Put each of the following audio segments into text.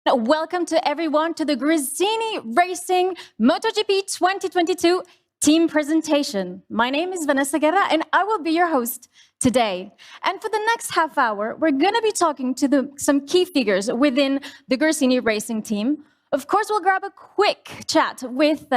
Welcome to everyone to the Gresini Racing MotoGP 2022 team presentation. My name is Vanessa Guerra and I will be your host today. And for the next half hour, we're going to be talking to some key figures within the Gresini Racing team. Of course, we'll grab a quick chat with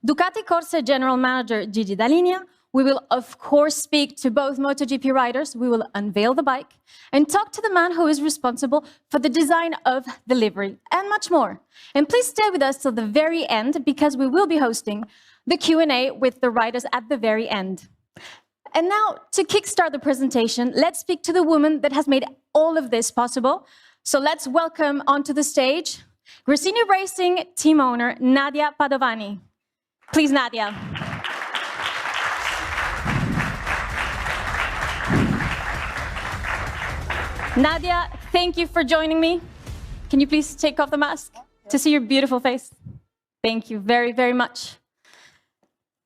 Ducati Corse General Manager Gigi Dall'Igna. We will, of course, speak to both MotoGP riders. We will unveil the bike and talk to the man who is responsible for the design of the livery and much more. And please stay with us till the very end because we will be hosting the Q&A with the riders at the very end. And now, to kickstart the presentation, let's speak to the woman that has made all of this possible. So let's welcome onto the stage Gresini Racing team owner Nadia Padovani. Please, Nadia. Nadia, thank you for joining me. Can you please take off the mask to see your beautiful face? Thank you very, very much.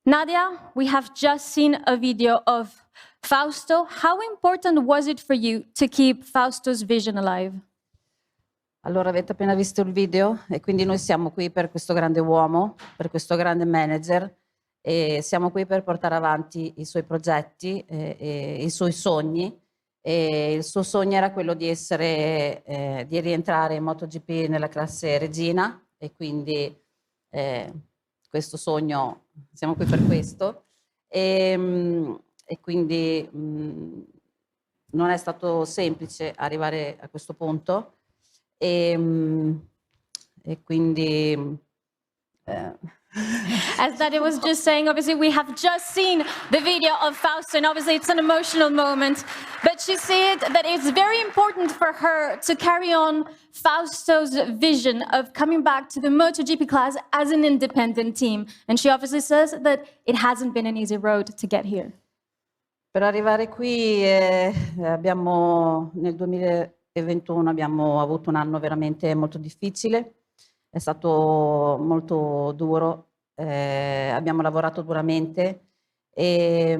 Nadia, we have just seen a video of Fausto. How important was it for you to keep Fausto's vision alive? Allora, avete appena visto il video e quindi noi siamo qui per questo grande uomo, per questo grande manager e siamo qui per portare avanti i suoi progetti e i suoi sogni. E il suo sogno era quello di di rientrare in MotoGP nella classe regina e quindi questo sogno, siamo qui per questo e quindi non è stato semplice arrivare a questo punto e quindi As Nadia was just saying, obviously we have just seen the video of Fausto and obviously it's an emotional moment, but she said that it's very important for her to carry on Fausto's vision of coming back to the MotoGP class as an independent team. And she obviously says that it hasn't been an easy road to get here. Per arrivare qui nel 2021 abbiamo avuto un anno veramente molto difficile. È stato molto duro, abbiamo lavorato duramente e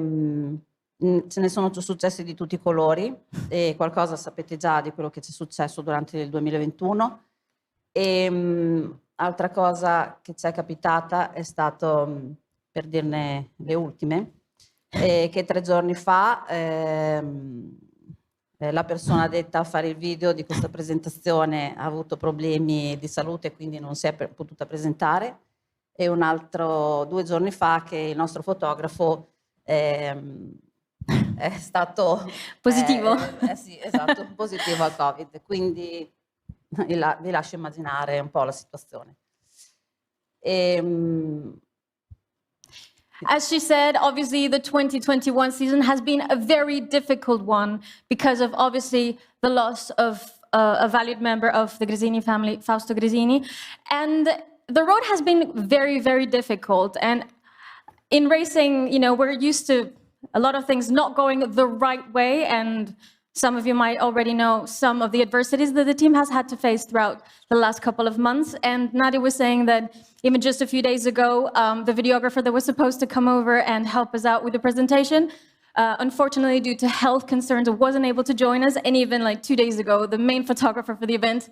ce ne sono successi di tutti i colori e qualcosa sapete già di quello che ci è successo durante il 2021 e altra cosa che ci è capitata è stato, per dirne le ultime, che 3 giorni fa la persona detta a fare il video di questa presentazione ha avuto problemi di salute e quindi non si è potuta presentare e un altro 2 giorni fa che il nostro fotografo è stato positivo. Sì, esatto, positivo al Covid, quindi vi lascio immaginare un po' la situazione. As she said, obviously the 2021 season has been a very difficult one because of obviously the loss of a valued member of the Gresini family, Fausto Gresini. And the road has been very, very difficult. And in racing, you know, we're used to a lot of things not going the right way. And some of you might already know some of the adversities that the team has had to face throughout the last couple of months. And Nadia was saying that even just a few days ago, the videographer that was supposed to come over and help us out with the presentation, unfortunately, due to health concerns, wasn't able to join us. And even like 2 days ago, the main photographer for the event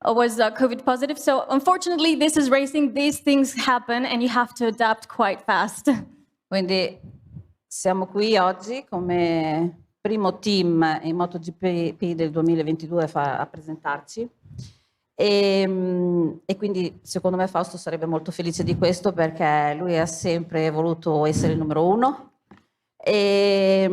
was COVID positive. So unfortunately, this is racing. These things happen and you have to adapt quite fast. Quindi siamo qui oggi come primo team in MotoGP del 2022 a presentarci e quindi secondo me Fausto sarebbe molto felice di questo perché lui ha sempre voluto essere il numero 1 e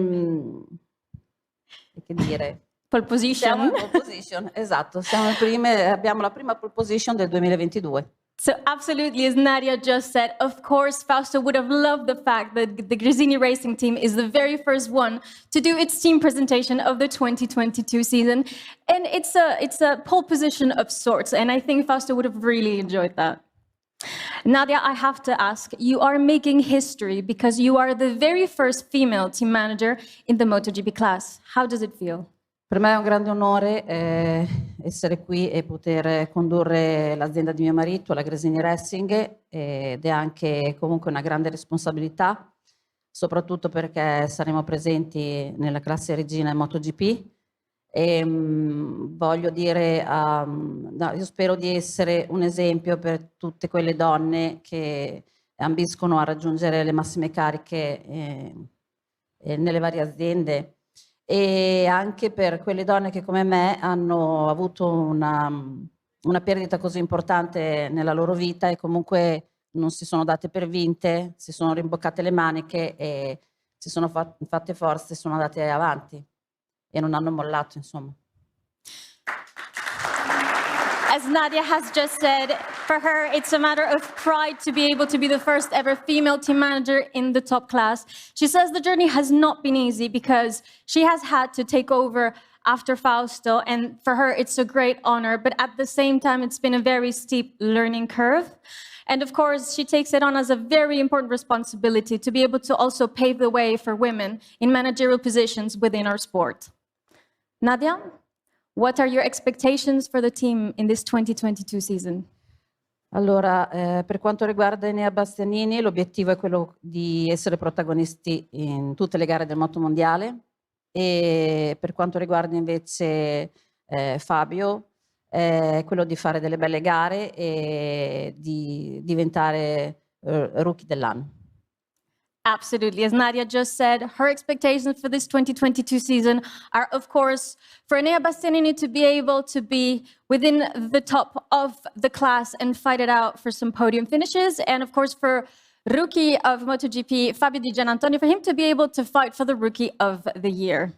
che dire, pole position. Siamo in pole position, esatto, abbiamo la prima pole position del 2022. So absolutely, as Nadia just said, of course, Fausto would have loved the fact that the Gresini Racing team is the very first one to do its team presentation of the 2022 season. And it's a pole position of sorts. And I think Fausto would have really enjoyed that. Nadia, I have to ask, you are making history because you are the very first female team manager in the MotoGP class. How does it feel? Per me è un grande onore essere qui e poter condurre l'azienda di mio marito, la Gresini Racing, ed è anche comunque una grande responsabilità, soprattutto perché saremo presenti nella classe regina in MotoGP Voglio dire, no, io spero di essere un esempio per tutte quelle donne che ambiscono a raggiungere le massime cariche nelle varie aziende, e anche per quelle donne che come me hanno avuto una perdita così importante nella loro vita e comunque non si sono date per vinte, si sono rimboccate le maniche e si sono fatte forze, sono andate avanti e non hanno mollato, insomma. As Nadia has just said, for her, it's a matter of pride to be able to be the first ever female team manager in the top class. She says the journey has not been easy because she has had to take over after Fausto, and for her, it's a great honor, but at the same time, it's been a very steep learning curve. And of course, she takes it on as a very important responsibility to be able to also pave the way for women in managerial positions within our sport. Nadia, what are your expectations for the team in this 2022 season? Allora, per quanto riguarda Enea Bastianini, l'obiettivo è quello di essere protagonisti in tutte le gare del motomondiale, e per quanto riguarda invece Fabio, è quello di fare delle belle gare e di diventare rookie dell'anno. Absolutely. As Nadia just said, her expectations for this 2022 season are, of course, for Enea Bastianini to be able to be within the top of the class and fight it out for some podium finishes. And, of course, for Rookie of MotoGP, Fabio Di Gianantonio, for him to be able to fight for the Rookie of the Year.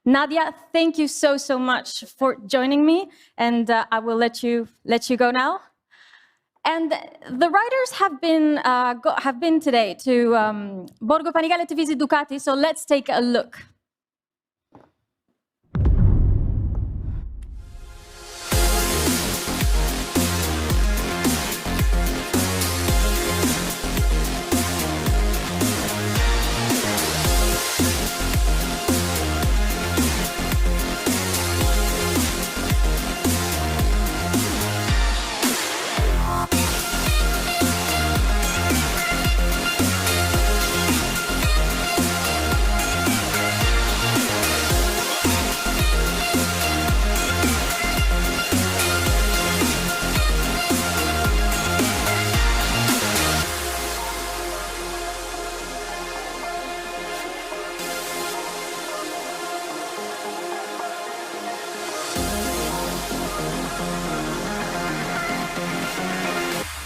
Nadia, thank you so, so much for joining me. And I will let you go now. And the riders have been today to Borgo Panigale to visit Ducati, so let's take a look.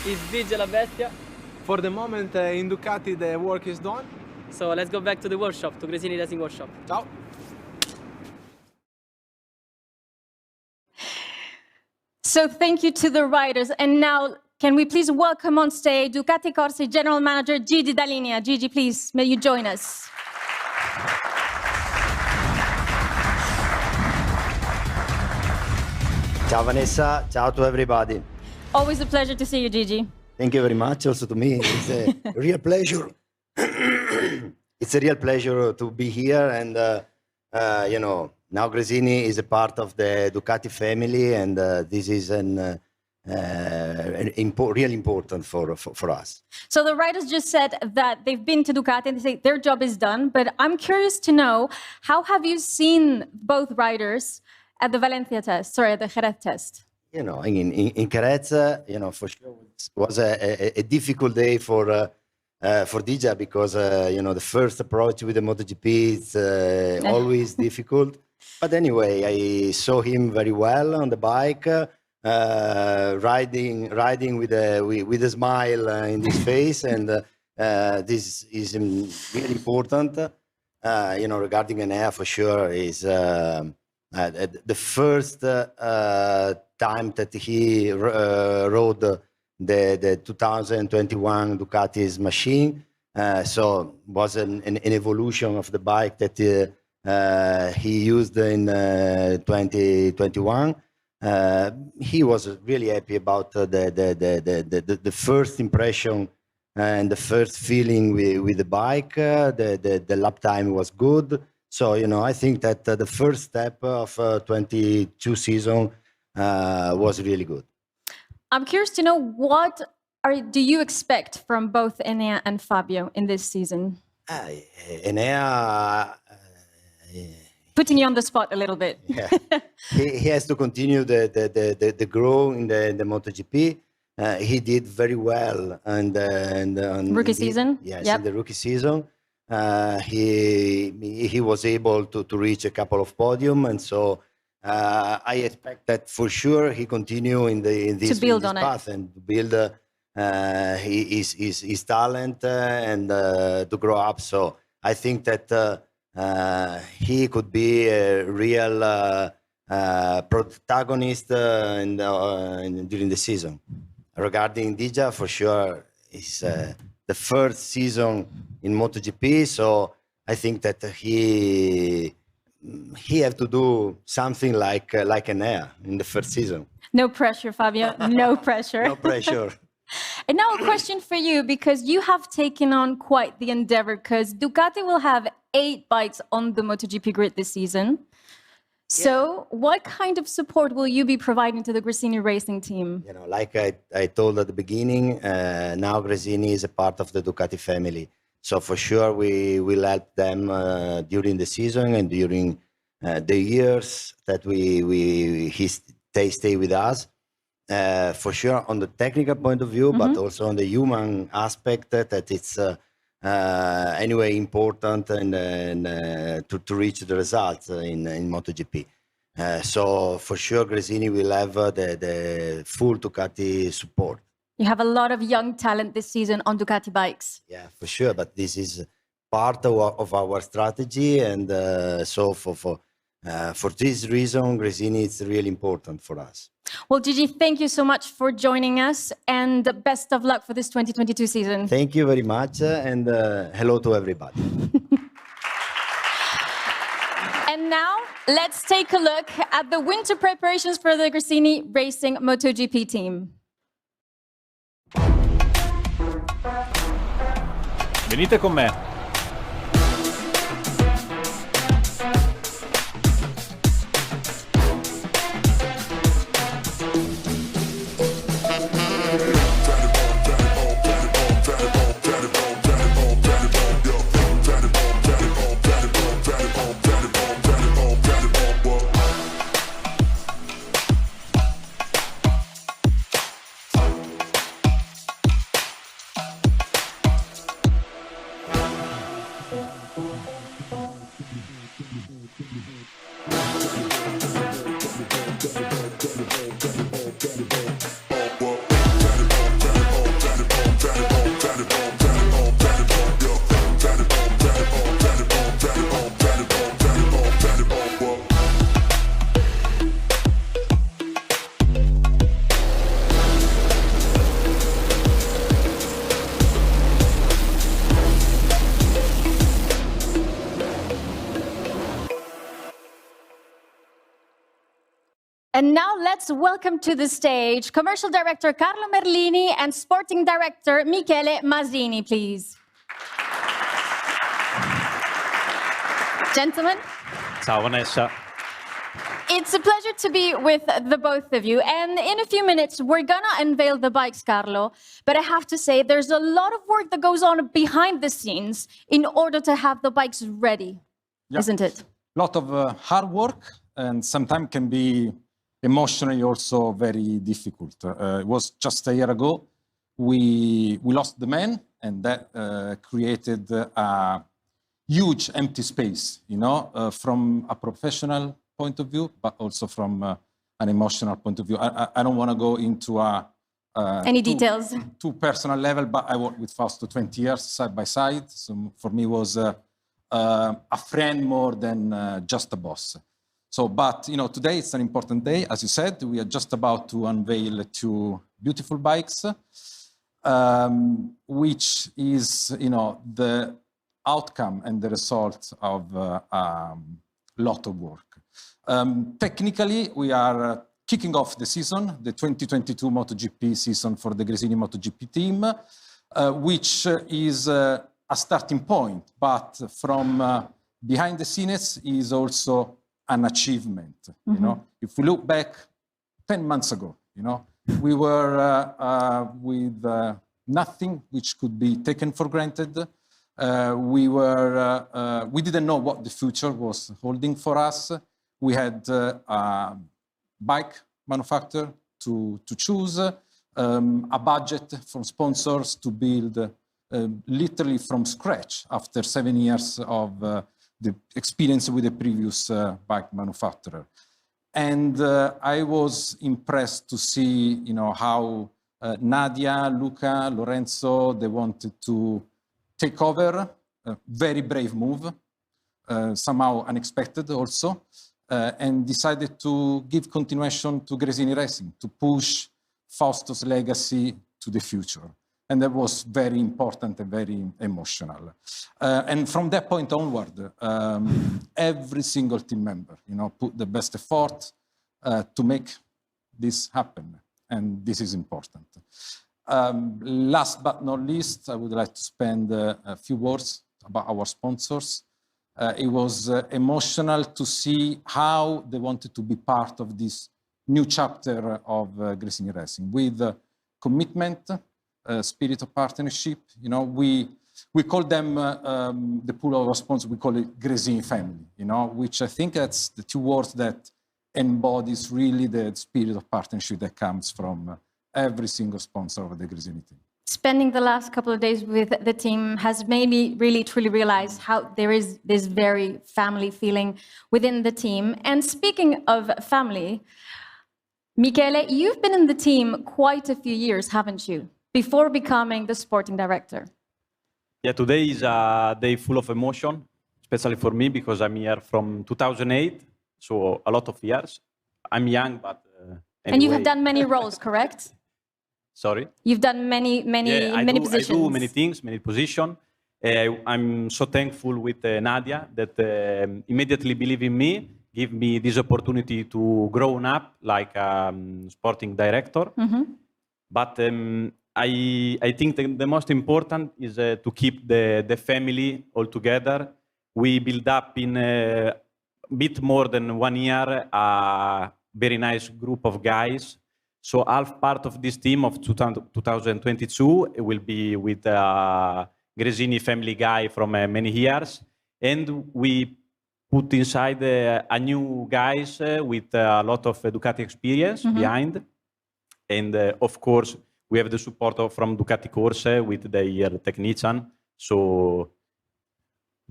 Is Vigi la bestia? For the moment in Ducati the work is done. So let's go back to the workshop, to Gresini Racing Workshop. Ciao! So thank you to the riders. And now, can we please welcome on stage Ducati Corse General Manager Gigi Dall'Inea. Gigi, please, may you join us. Ciao Vanessa, ciao to everybody. Always a pleasure to see you, Gigi. Thank you very much. Also to me, it's a real pleasure. It's a real pleasure to be here, and you know, now Gresini is a part of the Ducati family, and this is really important for us. So the riders just said that they've been to Ducati and they say their job is done, but I'm curious to know, how have you seen both riders at the Valencia test, sorry, at the Jerez test? You know, in Jerez, you know, for sure it was a difficult day for Dija, because you know, the first approach with the MotoGP is always difficult. But anyway, I saw him very well on the bike, riding with a smile in his face, and this is really important. You know, regarding Enea, for sure, is the first time that he rode the 2021 Ducati's machine, so was an evolution of the bike that he used in 2021. He was really happy about the first impression and the first feeling with the bike. The lap time was good. So, you know, I think that the first step of 22 season was really good. I'm curious to know, what do you expect from both Enea and Fabio in this season? Enea, putting you on the spot a little bit. Yeah. he has to continue the grow in the MotoGP. He did very well and Rookie season? Yes, Yep. in the rookie season. He was able to reach a couple of podium, and so I expect that for sure he continue in this path and build his talent and to grow up. So I think that he could be a real protagonist during the season. Regarding Dija, for sure, it's the first season in MotoGP, so I think that he have to do something like an air in the first season. No pressure, Fabio. No pressure. No pressure. And now a question for you, because you have taken on quite the endeavor, because Ducati will have 8 bikes on the MotoGP grid this season. So what kind of support will you be providing to the Gresini racing team? You know, like I told at the beginning, now Gresini is a part of the Ducati family. So for sure we will help them during the season and during the years that they stay with us. For sure on the technical point of view, but also on the human aspect that it's anyway important and to reach the results in MotoGP. So for sure Gresini will have the full Ducati support. You have a lot of young talent this season on Ducati bikes. Yeah, for sure, but this is part of our strategy, and so for this reason Gresini is really important for us. Well, Gigi, thank you so much for joining us, and best of luck for this 2022 season. Thank you very much, and hello to everybody. And now, let's take a look at the winter preparations for the Gresini Racing MotoGP team. Venite con me. And now let's welcome to the stage Commercial Director Carlo Merlini and Sporting Director Michele Masini, please. Gentlemen. Ciao Vanessa. It's a pleasure to be with the both of you. And in a few minutes, we're going to unveil the bikes, Carlo. But I have to say, there's a lot of work that goes on behind the scenes in order to have the bikes ready, isn't it? A lot of hard work, and sometimes can be emotionally also very difficult. It was just a year ago, we lost the man, and that created a huge empty space, you know, from a professional point of view, but also from an emotional point of view. I don't want to go into any details. Too personal level, but I worked with Fausto 20 years side by side. So for me was a friend more than just a boss. So, but, you know, today it's an important day. As you said, we are just about to unveil 2 beautiful bikes, which is, you know, the outcome and the result of a lot of work. Technically, we are kicking off the season, the 2022 MotoGP season for the Gresini MotoGP team, which is a starting point, but from behind the scenes is also an achievement. You know, if we look back 10 months ago, you know, we were with nothing which could be taken for granted. We didn't know what the future was holding for us. We had a bike manufacturer to choose, a budget from sponsors to build literally from scratch after 7 years of the experience with the previous bike manufacturer. And I was impressed to see, how Nadia, Luca, Lorenzo, they wanted to take over, a very brave move, somehow unexpected also, and decided to give continuation to Gresini Racing, to push Fausto's legacy to the future. And that was very important and very emotional. And from that point onward, every single team member, put the best effort to make this happen. And this is important. Last but not least, I would like to spend a few words about our sponsors. It was emotional to see how they wanted to be part of this new chapter of Gresini Racing with commitment, spirit of partnership. We call them the pool of our sponsors. We call it Gresini family. Which I think that's the two words that embodies really the spirit of partnership that comes from every single sponsor of the Gresini team. Spending the last couple of days with the team has made me really truly realize how there is this very family feeling within the team. And speaking of family, Michele, you've been in the team quite a few years, haven't you? Before becoming the sporting director. Yeah, today is a day full of emotion, especially for me because I'm here from 2008, so a lot of years. I'm young, but anyway. And you have done many roles, correct? Sorry? You've done many positions. I do many things, many positions. I'm so thankful with Nadia that immediately believe in me, give me this opportunity to grow up like a sporting director. Mm-hmm. But I think the most important is to keep the family all together. We build up in a bit more than 1 year a very nice group of guys. So half part of this team of 2022 will be with Gresini family guy from many years. And we put inside a new guys with a lot of Ducati experience behind. And of course, we have the support from Ducati Corse with their technician. So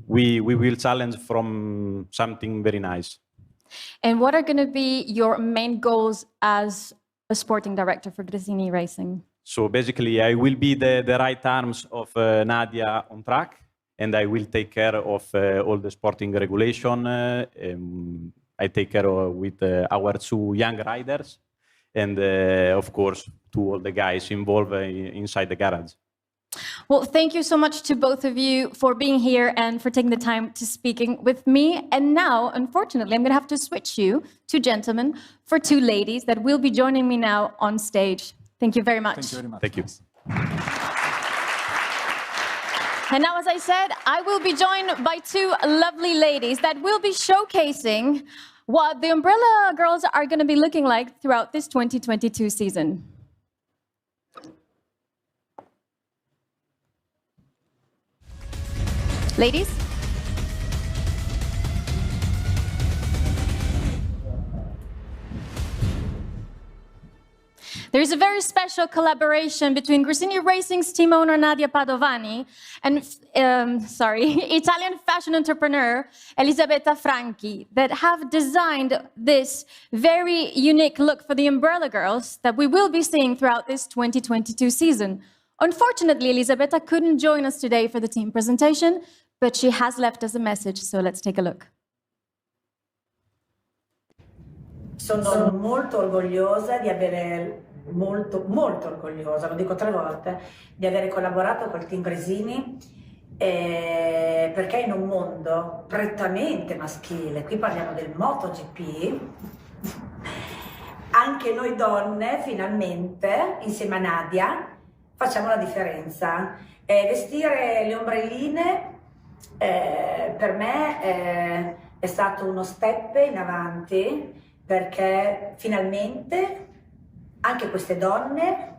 we will challenge from something very nice. And what are going to be your main goals as a sporting director for Gresini Racing? So basically, I will be the right arms of Nadia on track, and I will take care of all the sporting regulation. I take care with our 2 young riders, and of course, to all the guys involved inside the garage. Well, thank you so much to both of you for being here and for taking the time to speaking with me. And now, unfortunately, I'm going to have to switch you, 2 gentlemen, for 2 ladies that will be joining me now on stage. Thank you very much. Thank you very much. Thank you. And now, as I said, I will be joined by 2 lovely ladies that will be showcasing what the Umbrella Girls are going to be looking like throughout this 2022 season. Ladies? There is a very special collaboration between Gresini Racing's team owner Nadia Padovani and Italian fashion entrepreneur Elisabetta Franchi that have designed this very unique look for the Umbrella Girls that we will be seeing throughout this 2022 season. Unfortunately, Elisabetta couldn't join us today for the team presentation, but she has left us a message, so let's take a look. Sono molto orgogliosa di avere, molto orgogliosa, lo dico 3 volte, di avere collaborato col team Gresini perché in un mondo prettamente maschile, qui parliamo del MotoGP, anche noi donne finalmente, insieme a Nadia, facciamo la differenza. Vestire le ombrelline per me è stato uno step in avanti perché finalmente anche queste donne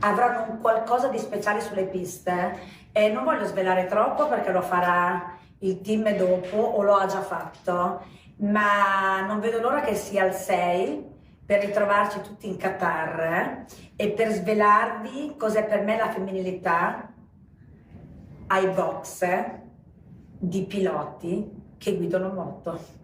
avranno un qualcosa di speciale sulle piste e non voglio svelare troppo perché lo farà il team dopo o lo ha già fatto, ma non vedo l'ora che sia il 6 per ritrovarci tutti in Qatar e per svelarvi cos'è per me la femminilità ai box di piloti che guidano moto.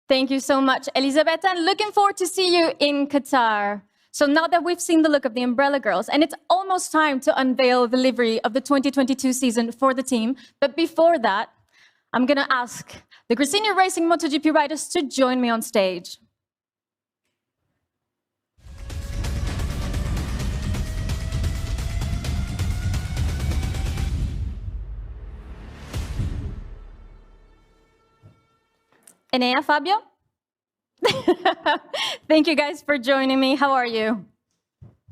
Thank you so much, Elisabetta, and looking forward to see you in Qatar. So now that we've seen the look of the Umbrella Girls, and it's almost time to unveil the livery of the 2022 season for the team, but before that, I'm going to ask the Gresini Racing MotoGP riders to join me on stage. Enea, Fabio? Thank you guys for joining me. How are you?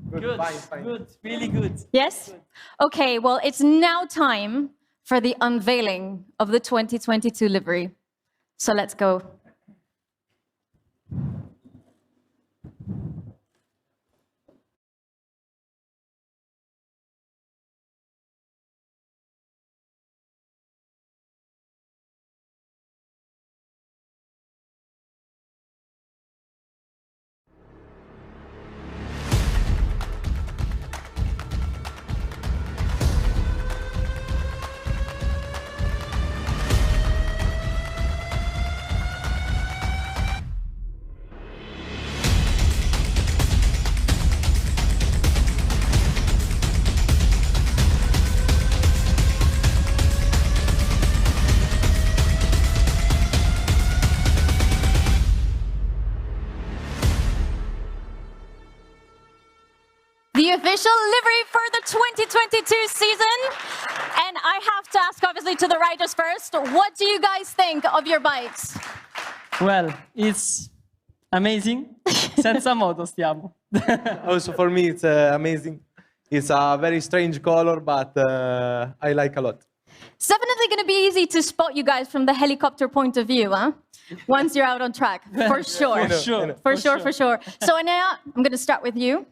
Good, fine. good, really good. Yes? Okay, well, it's now time for the unveiling of the 2022 livery. So let's go. The official livery for the 2022 season. And I have to ask, obviously, to the riders first, what do you guys think of your bikes? Well, it's amazing. Senza moto stiamo. Also for me, it's amazing. It's a very strange color, but I like a lot. It's definitely going to be easy to spot you guys from the helicopter point of view, huh? Once you're out on track, for sure. For sure. So, Enea, I'm going to start with you,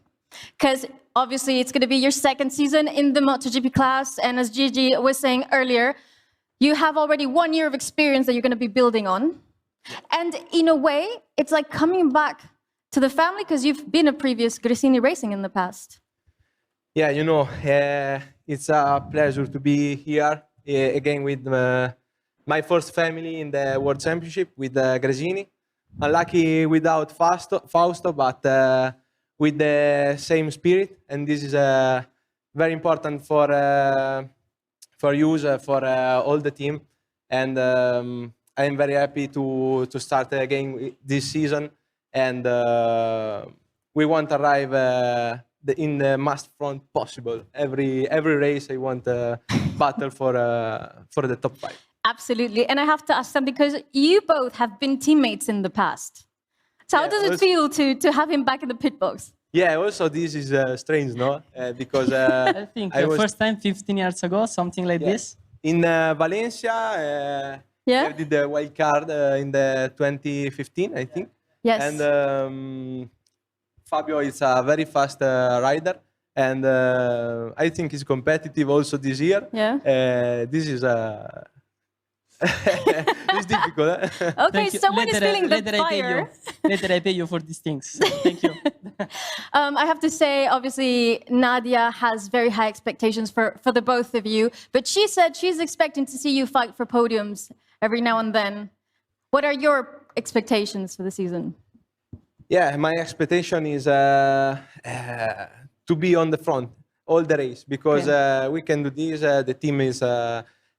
because obviously it's going to be your second season in the MotoGP class. And as Gigi was saying earlier, you have already 1 year of experience that you're going to be building on. And in a way, it's like coming back to the family, because you've been a previous Gresini Racing in the past. Yeah, you know, it's a pleasure to be here again with my first family in the World Championship with Gresini. Unlucky without Fausto, but with the same spirit, and this is very important for you, for all the team. And I am very happy to start again this season, and we want to arrive in the most front possible. Every race, I want a battle for the top 5. Absolutely, and I have to ask something, because you both have been teammates in the past. So how does it feel to have him back in the pit box? Yeah, also this is strange, no? Because I think the first time 15 years ago, something like this. In Valencia, I did the wild card in the 2015, I think. Yes. And Fabio is a very fast rider, and I think he's competitive also this year. Yeah. This is it's difficult. Okay, someone is feeling the fire. Later I pay you for these things. Thank you. I have to say, obviously, Nadia has very high expectations for the both of you, but she said she's expecting to see you fight for podiums every now and then. What are your expectations for the season? Yeah, my expectation is to be on the front all the race, because we can do this. The team is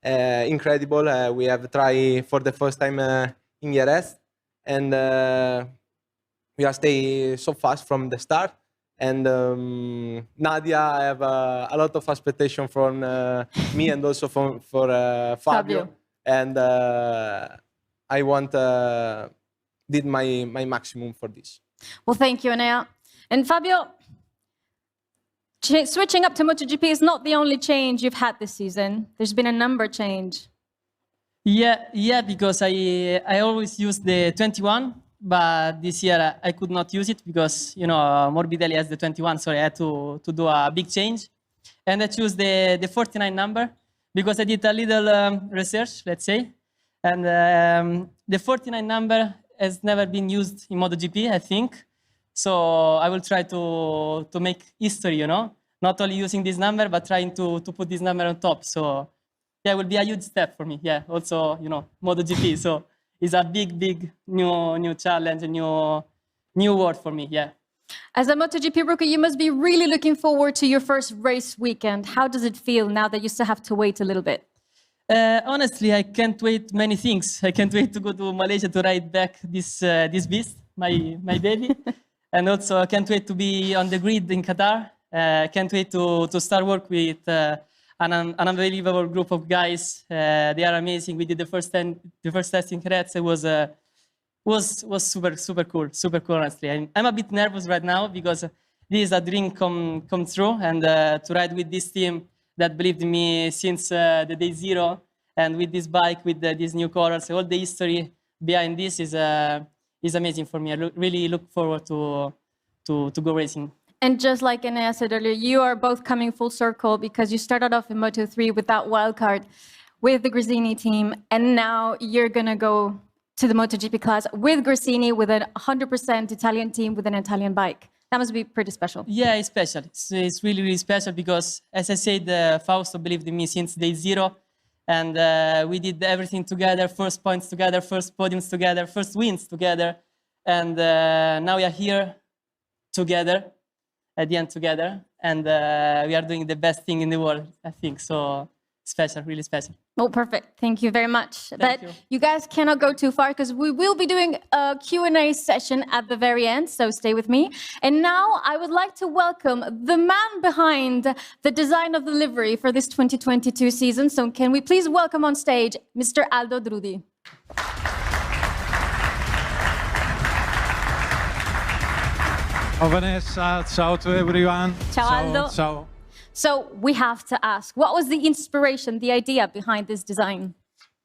incredible. We have tried for the first time in ERS, and we are stay so fast from the start. And Nadia, I have a lot of expectation from me and also for Fabio. And I want did my maximum for this. Well, thank you, Enea. And Fabio, switching up to MotoGP is not the only change you've had this season. There's been a number change. Yeah, because I always use the 21, but this year I could not use it because, you know, Morbidelli has the 21, so I had to do a big change. And I choose the 49 number because I did a little research, let's say. And the 49 number has never been used in MotoGP, I think. So I will try to make history, you know, not only using this number, but trying to put this number on top. So yeah, it will be a huge step for me. Yeah, also, you know, MotoGP. So it's a big new challenge, a new world for me. Yeah. As a MotoGP rookie, you must be really looking forward to your first race weekend. How does it feel now that you still have to wait a little bit? Honestly, I can't wait many things. I can't wait to go to Malaysia to ride back this beast, my baby. And also, I can't wait to be on the grid in Qatar. Can't wait to start work with an unbelievable group of guys. They are amazing. We did the first test in Jerez. It was super cool, honestly. I'm a bit nervous right now because this is a dream come true, and to ride with this team that believed in me since the day zero, and with this bike, with these new colors, all the history behind this is amazing for me. I really look forward to go racing. And just like Enea said earlier, you are both coming full circle because you started off in Moto3 with that wildcard with the Gresini team, and now you're going to go to the MotoGP class with Gresini, with a 100% Italian team, with an Italian bike. That must be pretty special. Yeah, it's special. It's really special because, as I said, Fausto believed in me since day zero. And we did everything together, first points together, first podiums together, first wins together. And now we are here together, at the end together. And we are doing the best thing in the world, I think. So special, really special. Oh, perfect. Thank you very much. Thank But you. you guys cannot go too far because we will be doing a Q&A session at the very end, so stay with me. And now I would like to welcome the man behind the design of the livery for this 2022 season. So can we please welcome on stage Mr. Aldo Drudi. Ciao Vanessa, ciao to everyone. Ciao, Aldo. Ciao. So we have to ask, what was the inspiration, the idea behind this design?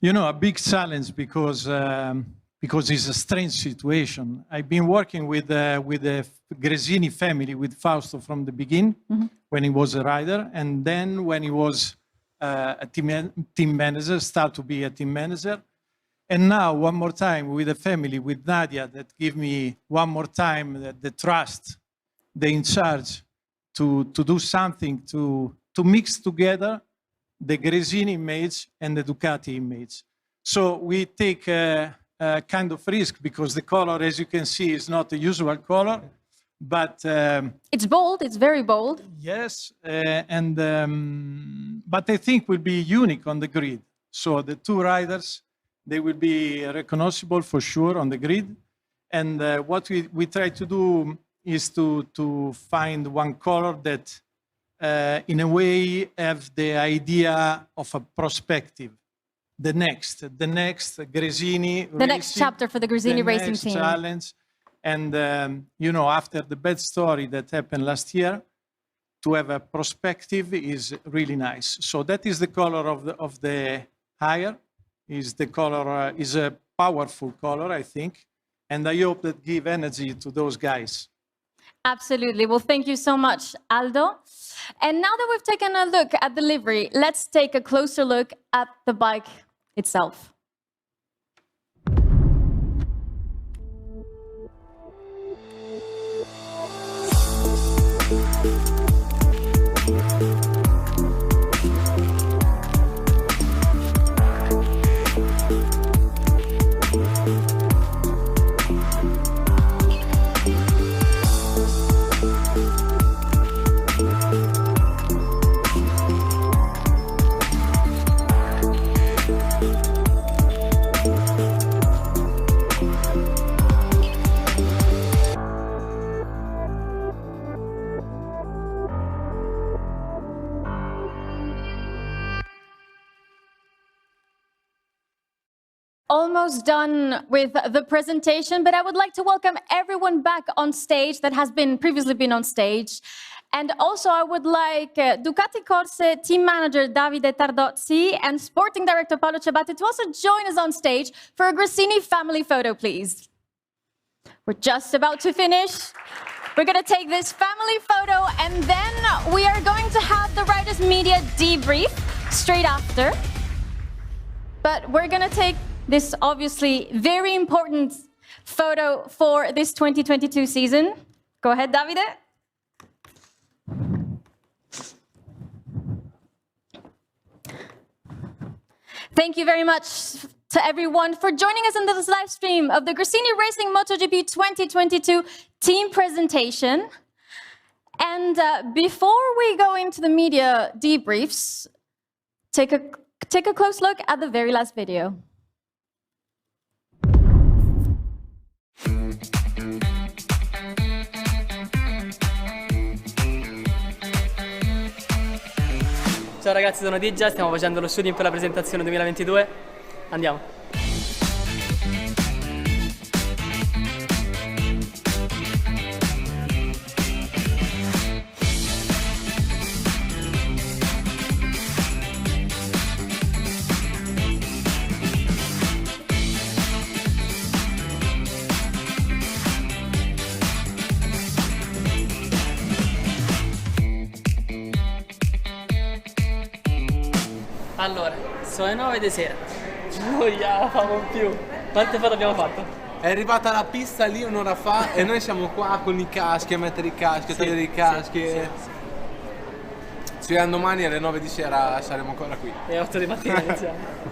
You know, a big challenge because it's a strange situation. I've been working with the Gresini family, with Fausto from the beginning, when he was a rider, and then when he was a team manager, start to be a team manager. And now, one more time, with the family, with Nadia, that give me one more time the trust, the in charge, to do something, to mix together the Gresini image and the Ducati image. So we take a kind of risk because the color, as you can see, is not the usual color, but... it's bold, it's very bold. Yes, but I think will be unique on the grid. So the two riders, they will be recognizable for sure on the grid. And what we try to do is to find one color that in a way have the idea of a perspective. The next Gresini The next chapter for the Gresini racing team. Challenge. And you know, after the bad story that happened last year, to have a perspective is really nice. So that is the color of the higher. Is the color is a powerful color, I think, and I hope that give energy to those guys. Absolutely. Well, thank you so much, Aldo. And now that we've taken a look at the livery, let's take a closer look at the bike itself. Almost done with the presentation, but I would like to welcome everyone back on stage that has previously been on stage. And also I would like Ducati Corse team manager Davide Tardozzi and sporting director Paolo Ciabatti to also join us on stage for a Gresini family photo, please. We're just about to finish. We're going to take this family photo, and then we are going to have the Riders Media debrief straight after. But we're going to take this obviously very important photo for this 2022 season. Go ahead, Davide. Thank you very much to everyone for joining us in this live stream of the Gresini Racing MotoGP 2022 team presentation. And before we go into the media debriefs, take a close look at the very last video. Ciao ragazzi, sono Diggia, stiamo facendo lo shooting per la presentazione 2022. Andiamo. Allora, sono le 9 di sera. Noi famo più. Quante foto abbiamo fatto? È arrivata la pista lì un'ora fa e noi siamo qua con i caschi, a mettere i caschi, a togliere i caschi. Ci vediamo domani alle 9 di sera, saremo ancora qui. E 8 di mattina iniziamo.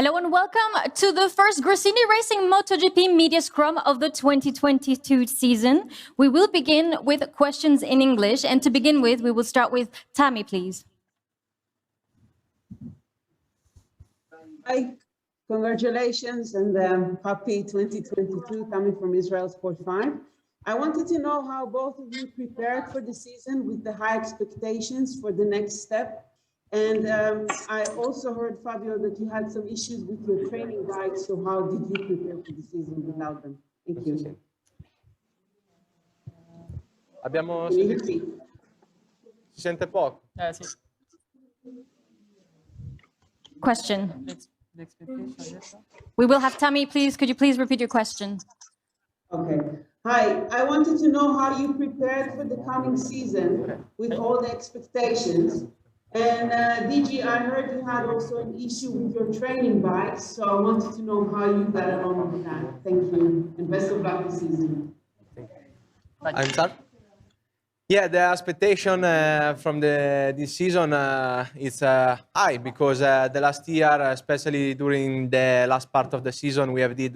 Hello and welcome to the first Gresini Racing MotoGP Media Scrum of the 2022 season. We will begin with questions in English, and to begin with, we will start with Tammy, please. Hi, congratulations and happy 2022 coming from Israel Sport 5. I wanted to know how both of you prepared for the season with the high expectations for the next step. And I also heard, Fabio, that you had some issues with your training bikes. So how did you prepare for the season without them? Thank you. Abbiamo Can you hear me? Si sente poco. Sì. Question. The expectation. We will have Tammy, please. Could you please repeat your question? Okay. Hi, I wanted to know how you prepared for the coming season with all the expectations. And DG, I heard you had also an issue with your training bikes, so I wanted to know how you got along with that. Thank you, and best of luck this season. I'm sorry? Yeah, the expectation from this season is high because the last year, especially during the last part of the season, we have did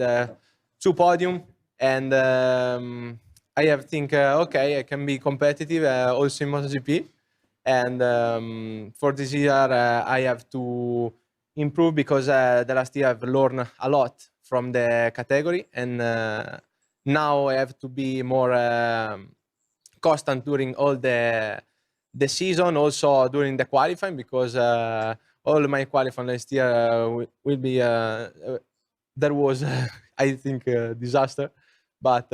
2 podium, and I have think, okay, I can be competitive also in MotoGP. And for this year, I have to improve because the last year I've learned a lot from the category, and now I have to be more constant during all the season, also during the qualifying, because all my qualifying last year will be there was I think disaster, but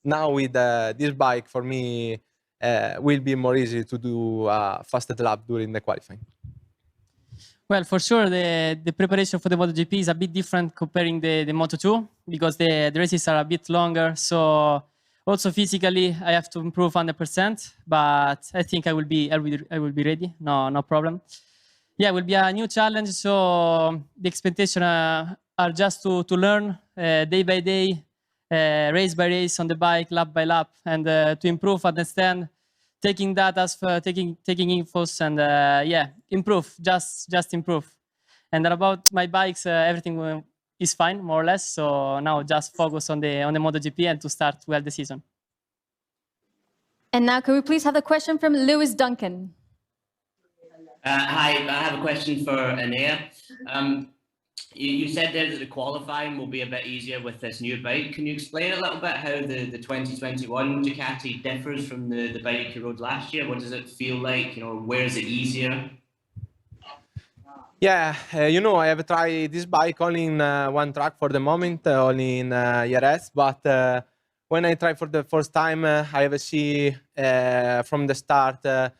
now with this bike for me will be more easy to do faster lap during the qualifying. Well, for sure, the preparation for the MotoGP is a bit different comparing the Moto2 because the races are a bit longer. So also physically, I have to improve 100%. But I think I will be ready. No problem. Yeah, it will be a new challenge. So the expectations are just to learn day by day, race by race on the bike, lap by lap, and to improve, understand, taking data, taking infos, and yeah, improve, just improve. And about my bikes, everything is fine, more or less. So now just focus on the MotoGP and to start well the season. And now can we please have a question from Lewis Duncan? Hi, I have a question for Anea. You said there that the qualifying will be a bit easier with this new bike. Can you explain a little bit how the 2021 Ducati differs from the bike you rode last year? What does it feel like? You know, where is it easier? Yeah, you know, I have tried this bike only in one track for the moment, only in Jerez, but when I tried for the first time, I have see from the start to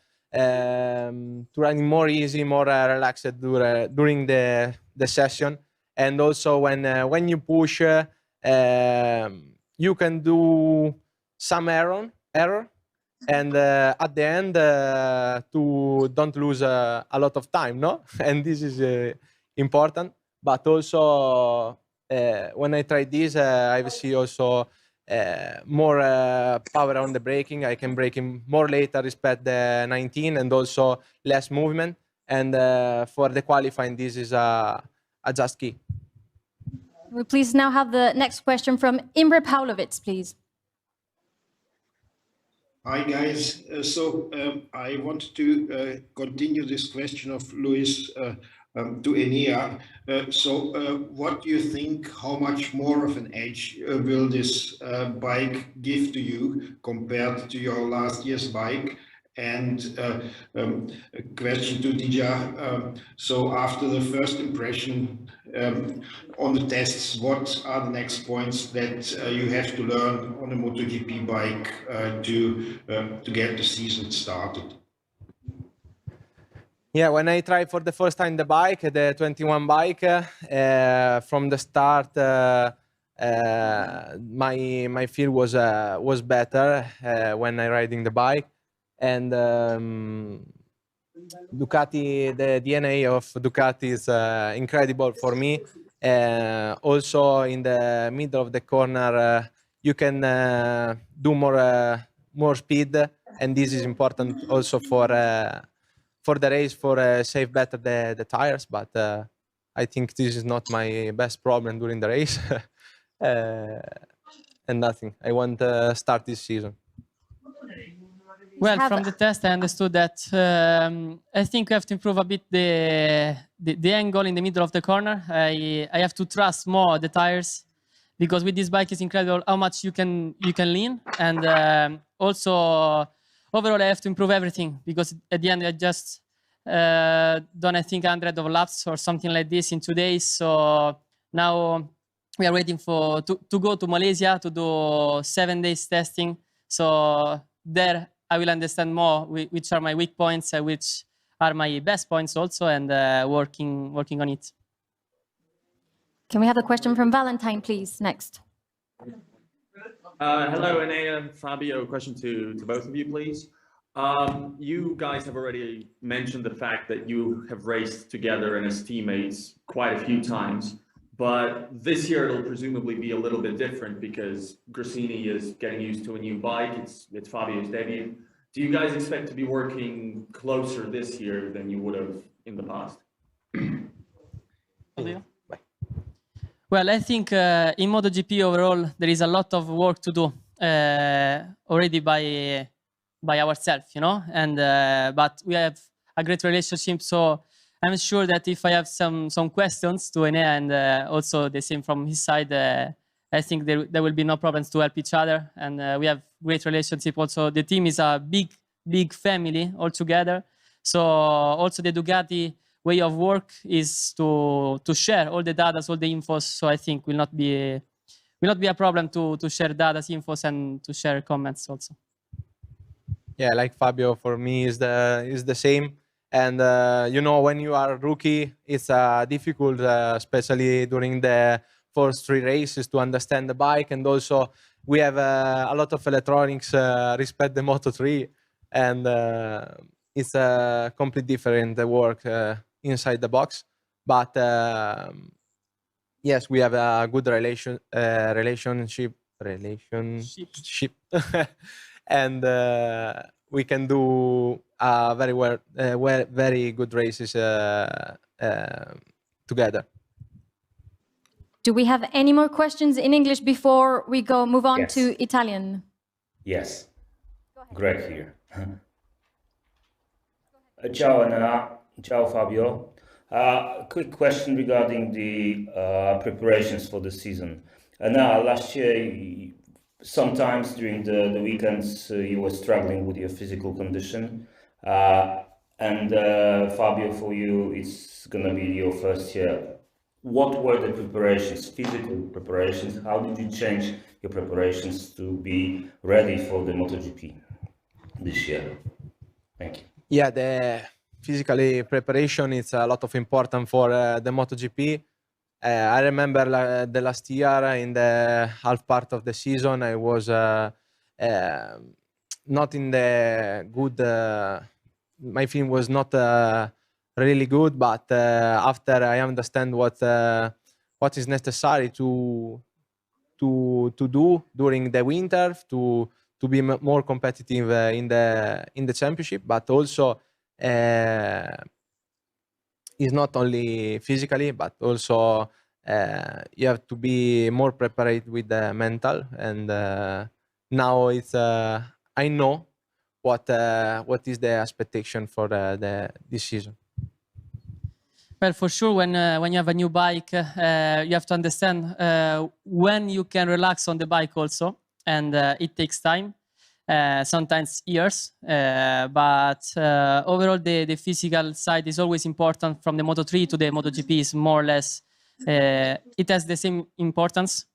running more easy, more relaxed during the session, and also when you push, you can do some error, and at the end to don't lose a lot of time, no? And this is important. But also when I try this, I see also more power on the braking. I can brake more later respect the 19, and also less movement. And for the qualifying, this is a just key. We please now have the next question from Imre Paulovic, please. Hi guys, I want to continue this question of Luis to Enea. What do you think, how much more of an edge will this bike give to you compared to your last year's bike? And a question to Dija. So after the first impression on the tests, what are the next points that you have to learn on a MotoGP bike to get the season started? Yeah, when I tried for the first time the bike, the 21 bike, from the start, my feel was better when I riding the bike. And Ducati, the DNA of Ducati is incredible for me. Also in the middle of the corner, you can do more speed, and this is important also for the race, for save better the tires. But I think this is not my best problem during the race. And nothing. I want to start this season. Well, from the test, I understood that I think we have to improve a bit the angle in the middle of the corner. I have to trust more the tires, because with this bike it's incredible how much you can lean, and also overall I have to improve everything, because at the end I just done I think 100 of laps or something like this in 2 days. So now we are waiting to go to Malaysia to do 7 days testing. So there I will understand more which are my weak points and which are my best points also, and working on it. Can we have a question from Valentine, please? Next. Hello, Enea and Fabio. Question to both of you, please. You guys have already mentioned the fact that you have raced together and as teammates quite a few times, but this year it'll presumably be a little bit different because Gresini is getting used to a new bike. It's Fabio's debut. Do you guys expect to be working closer this year than you would have in the past? Well, I think in MotoGP overall there is a lot of work to do already by ourselves, you know, and but we have a great relationship. So I'm sure that if I have some questions to Enea and also the same from his side, I think there will be no problems to help each other, and we have great relationship. Also, the team is a big family all together. So also the Ducati way of work is to share all the data, all the infos. So I think will not be a problem to share data, infos, and to share comments also. Yeah, like Fabio, for me is the same. And you know, when you are a rookie, it's difficult, especially during the first 3 races, to understand the bike. And also, we have a lot of electronics respect the Moto3, and it's a completely different work inside the box. But yes, we have a good relationship, and we can do very good races together. Do we have any more questions in English before we move on Yes. to Italian? Yes. Greg here. Ciao Anna, ciao Fabio. Quick question regarding the preparations for the season. Anna, last year, sometimes during the weekends, you were struggling with your physical condition. And Fabio, for you, it's going to be your first year. What were the preparations, physical preparations? How did you change your preparations to be ready for the MotoGP this year? Thank you. Yeah, the physical preparation is a lot of important for the MotoGP. I remember the last year in the half part of the season, I was not in the good. My film was not really good, but after I understand what is necessary to do during the winter to be more competitive in the championship, but also is not only physically, but also you have to be more prepared with the mental. And now it's I know what is the expectation for this season. Well, for sure, when you have a new bike, you have to understand when you can relax on the bike also, and it takes time, sometimes years. But overall, the physical side is always important. From the Moto3 to the MotoGP is more or less, it has the same importance.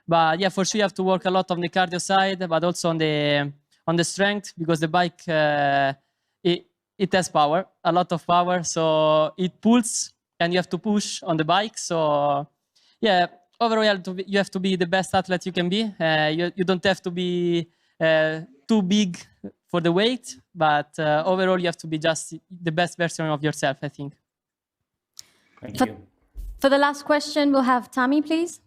But yeah, for sure, you have to work a lot on the cardio side, but also on the strength, because the bike it has power, a lot of power, so it pulls. And you have to push on the bike. So, yeah, overall, you have to be the best athlete you can be. You don't have to be too big for the weight, but overall, you have to be just the best version of yourself, I think. Thank you. For the last question, we'll have Tammy, please.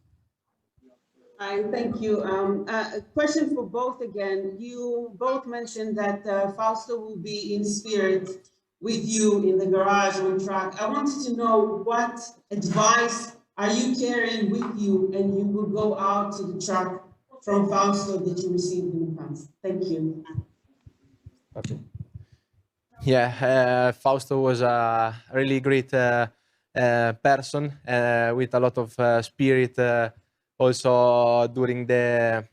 Hi, thank you. A question for both again. You both mentioned that Fausto will be in spirit with you in the garage on track. I wanted to know what advice are you carrying with you and you will go out to the track from Fausto that you received in the past. Thank you. Okay. Yeah, Fausto was a really great person with a lot of spirit also during the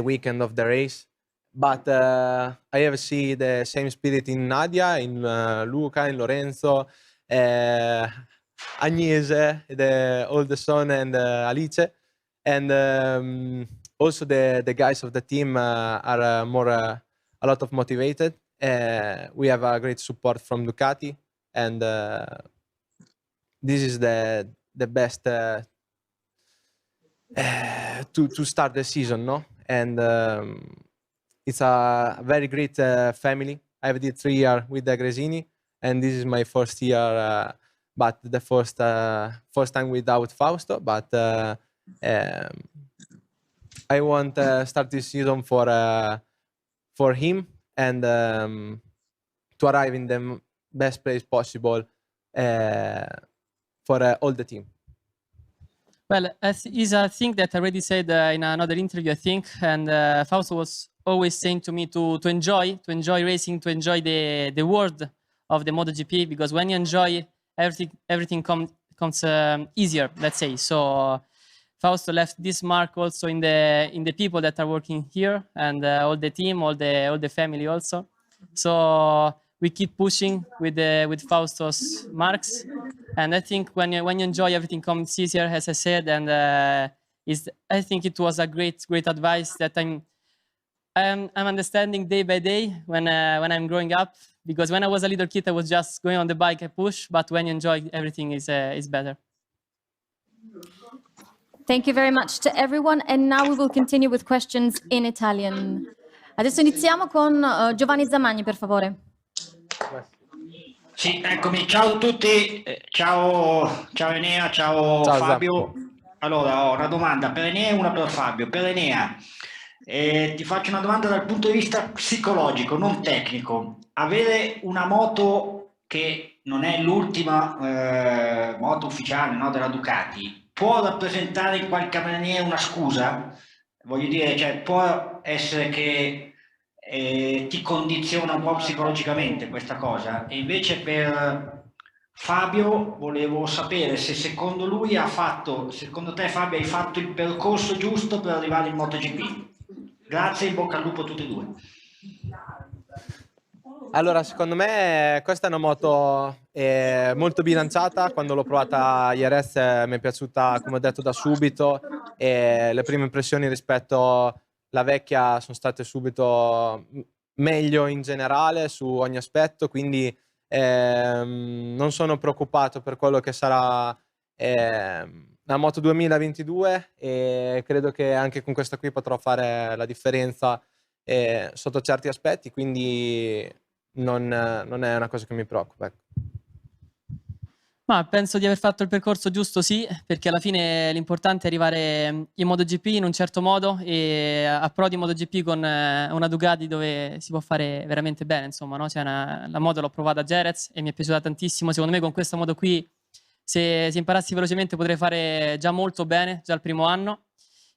weekend of the race. But I have seen the same spirit in Nadia, in Luca, in Lorenzo, Agnese, the oldest son, and Alice. And also the guys of the team are a lot of motivated. We have a great support from Ducati, and this is the best to start the season, no? And it's a very great family. I've did 3 years with the Gresini, and this is my first year, but the first time without Fausto. But I want to start this season for him and to arrive in the best place possible for all the team. Well, is a thing that I already said in another interview, I think, and Fausto was always saying to me to enjoy racing, to enjoy the world of the MotoGP, because when you enjoy, everything comes easier, let's say. So Fausto left this mark also in the people that are working here, and all the team, all the family also. So we keep pushing with Fausto's marks, and I think when you enjoy, everything comes easier, as I said. And I think it was a great advice that I'm understanding day by day when I'm growing up. Because when I was a little kid, I was just going on the bike and push. But when you enjoy, everything is better. Thank you very much to everyone. And now we will continue with questions in Italian. Adesso iniziamo con Giovanni Zamagni, per favore. Sì, eccomi, ciao a tutti, ciao Enea, ciao Fabio. Allora, ho una domanda per Enea e una per Fabio. Per Enea, ti faccio una domanda dal punto di vista psicologico, non tecnico. Avere una moto che non è l'ultima moto ufficiale, no, della Ducati, può rappresentare in qualche maniera una scusa? Voglio dire, cioè, può essere che ti condiziona un po' psicologicamente questa cosa. E invece per Fabio volevo sapere se secondo te Fabio hai fatto il percorso giusto per arrivare in MotoGP. Grazie, in bocca al lupo a tutti e due. Allora, secondo me questa è una moto molto bilanciata. Quando l'ho provata a IRS mi è piaciuta, come ho detto, da subito, e le prime impressioni rispetto alla vecchia sono state subito meglio in generale su ogni aspetto, quindi non sono preoccupato per quello che sarà la Moto 2022, e credo che anche con questa qui potrò fare la differenza sotto certi aspetti, quindi non è una cosa che mi preoccupa. Ecco. Ma penso di aver fatto il percorso giusto, sì, perché alla fine l'importante è arrivare in MotoGP in un certo modo e approdi MotoGP con una Ducati dove si può fare veramente bene, insomma, no? Cioè la moto l'ho provata a Jerez e mi è piaciuta tantissimo. Secondo me con questa moto qui, se imparassi velocemente, potrei fare già molto bene, già il primo anno.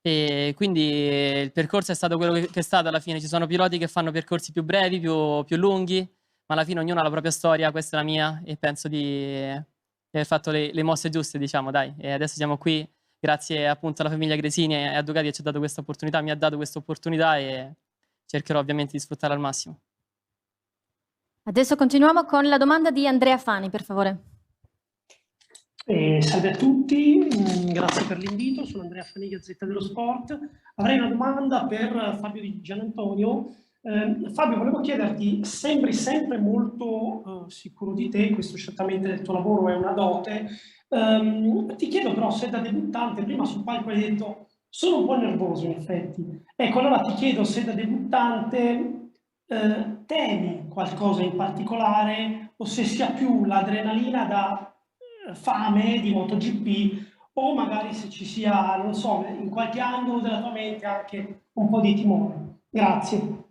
E quindi il percorso è stato quello che è stato alla fine. Ci sono piloti che fanno percorsi più brevi, più lunghi, ma alla fine ognuno ha la propria storia, questa è la mia, e penso di aver fatto le mosse giuste, diciamo, dai. E adesso siamo qui grazie appunto alla famiglia Gresini e a Ducati che ci ha dato questa opportunità, mi ha dato questa opportunità, e cercherò ovviamente di sfruttarla al massimo. Adesso continuiamo con la domanda di Andrea Fani, per favore. Salve a tutti, grazie per l'invito, sono Andrea Fani, Gazzetta dello Sport. Avrei una domanda per Fabio Di Gianantonio. Fabio, volevo chiederti, sembri sempre molto sicuro di te, questo certamente del tuo lavoro è una dote. Ti chiedo però se da debuttante, prima sul palco hai detto sono un po' nervoso in effetti. Ecco, allora ti chiedo se da debuttante temi qualcosa in particolare o se sia più l'adrenalina da fame di MotoGP o magari se ci sia, non so, in qualche angolo della tua mente anche un po' di timore. Grazie.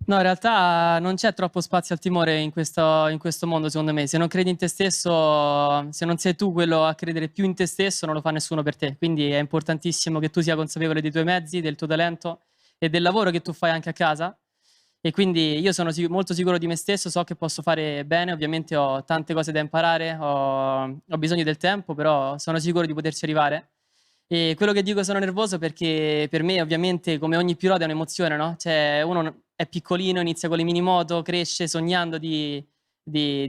No, in realtà non c'è troppo spazio al timore in questo mondo, secondo me. Se non credi in te stesso, se non sei tu quello a credere più in te stesso, non lo fa nessuno per te. Quindi è importantissimo che tu sia consapevole dei tuoi mezzi, del tuo talento e del lavoro che tu fai anche a casa. E quindi io sono molto sicuro di me stesso, so che posso fare bene, ovviamente ho tante cose da imparare, ho bisogno del tempo, però sono sicuro di poterci arrivare. E quello che dico sono nervoso perché per me ovviamente come ogni pilota è un'emozione, no? Cioè uno è piccolino, inizia con le mini moto, cresce sognando di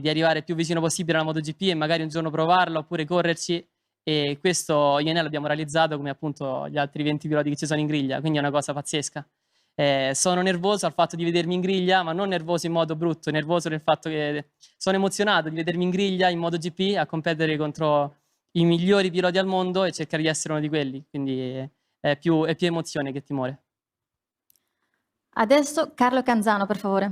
arrivare il più vicino possibile alla MotoGP e magari un giorno provarla oppure correrci, e questo io e Nel l'abbiamo realizzato come appunto gli altri 20 piloti che ci sono in griglia, quindi è una cosa pazzesca. Sono nervoso al fatto di vedermi in griglia, ma non nervoso in modo brutto, nervoso nel fatto che sono emozionato di vedermi in griglia in MotoGP a competere contro i migliori piloti al mondo e cercare di essere uno di quelli, quindi è più emozione che timore. Adesso Carlo Canzano, per favore.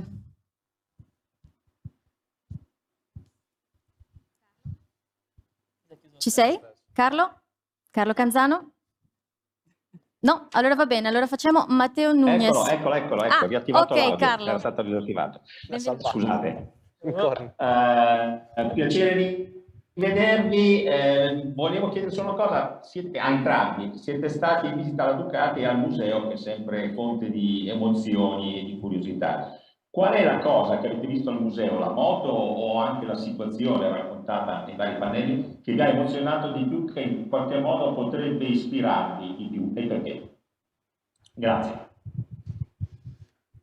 Ci sei? Carlo? Carlo Canzano? No? Allora va bene, allora facciamo Matteo Nunez. Eccolo, Ah, riattivato ok, l'audio, Carlo. era stato disattivato. Scusate. Piacere di vedervi. Volevo chiedere solo una cosa, a entrambi, siete stati in visita alla Ducati e al museo, che è sempre fonte di emozioni e di curiosità. Qual è la cosa che avete visto al museo, la moto o anche la situazione raccontata nei vari pannelli, che vi ha emozionato di più, che in qualche modo potrebbe ispirarvi di più, e perché? Grazie.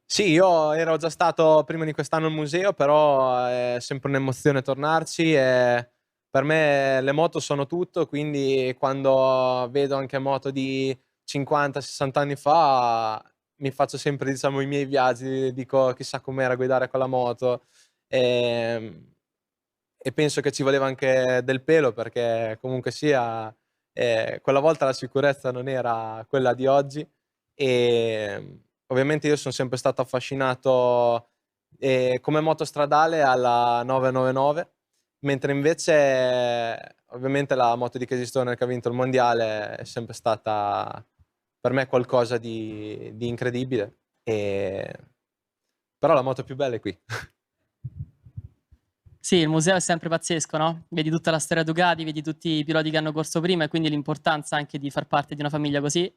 Sì, io ero già stato prima di quest'anno al museo, però è sempre un'emozione tornarci e per me le moto sono tutto, quindi quando vedo anche moto di 50-60 anni fa mi faccio sempre, diciamo, i miei viaggi, dico chissà com'era guidare con la moto e penso che ci voleva anche del pelo perché comunque sia quella volta la sicurezza non era quella di oggi e ovviamente io sono sempre stato affascinato come moto stradale alla 999, mentre invece ovviamente la moto di Casey Stoner che ha vinto il mondiale è sempre stata per me qualcosa di incredibile, però la moto più bella è qui. Sì, il museo è sempre pazzesco, no? Vedi tutta la storia Ducati, vedi tutti i piloti che hanno corso prima e quindi l'importanza anche di far parte di una famiglia così.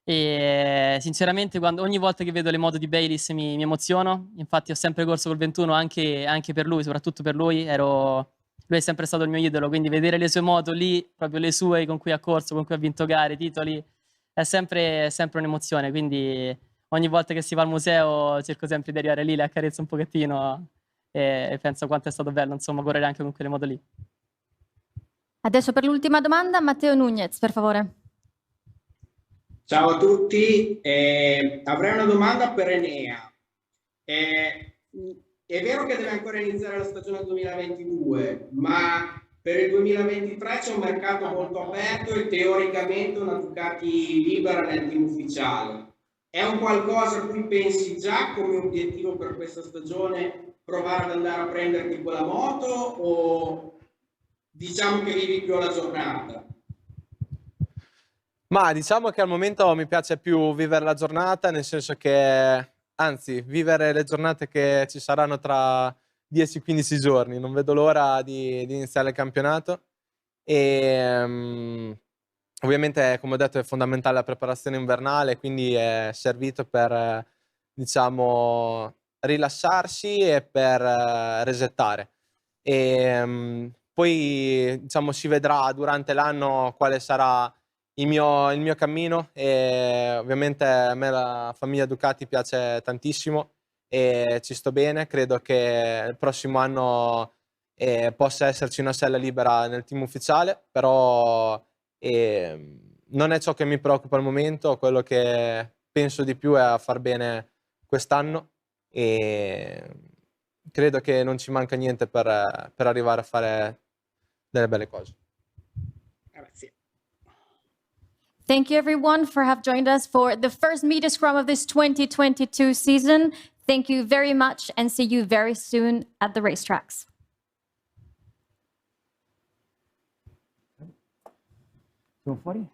E sinceramente ogni volta che vedo le moto di Bayliss mi emoziono, infatti ho sempre corso col 21 anche per lui, soprattutto per lui, lui è sempre stato il mio idolo, quindi vedere le sue moto lì, proprio le sue con cui ha corso, con cui ha vinto gare, titoli, è sempre un'emozione, quindi ogni volta che si va al museo cerco sempre di arrivare lì, le accarezzo un pochettino e penso quanto è stato bello, insomma, correre anche con quelle moto lì. Adesso per l'ultima domanda, Matteo Nunez, per favore. Ciao a tutti, avrei una domanda per Enea. È vero che deve ancora iniziare la stagione 2022, ma per il 2023 c'è un mercato molto aperto e teoricamente una Ducati libera nel team ufficiale. È un qualcosa a cui pensi già come obiettivo per questa stagione, provare ad andare a prenderti quella moto, o diciamo che vivi più alla giornata? Ma diciamo che al momento mi piace più vivere la giornata, nel senso che, anzi, vivere le giornate che ci saranno tra 10-15 giorni. Non vedo l'ora di iniziare il campionato e ovviamente, come ho detto, è fondamentale la preparazione invernale, quindi è servito per, diciamo, rilassarsi e per resettare. Poi, diciamo, si vedrà durante l'anno quale sarà il mio cammino e ovviamente a me la famiglia Ducati piace tantissimo e ci sto bene. Credo che il prossimo anno possa esserci una sella libera nel team ufficiale, però non è ciò che mi preoccupa al momento. Quello che penso di più è a far bene quest'anno e credo che non ci manca niente per arrivare a fare delle belle cose. Grazie. Thank you everyone for have joined us for the first media scrum of this 2022 season. Thank you very much and see you very soon at the racetracks. Sono fuori?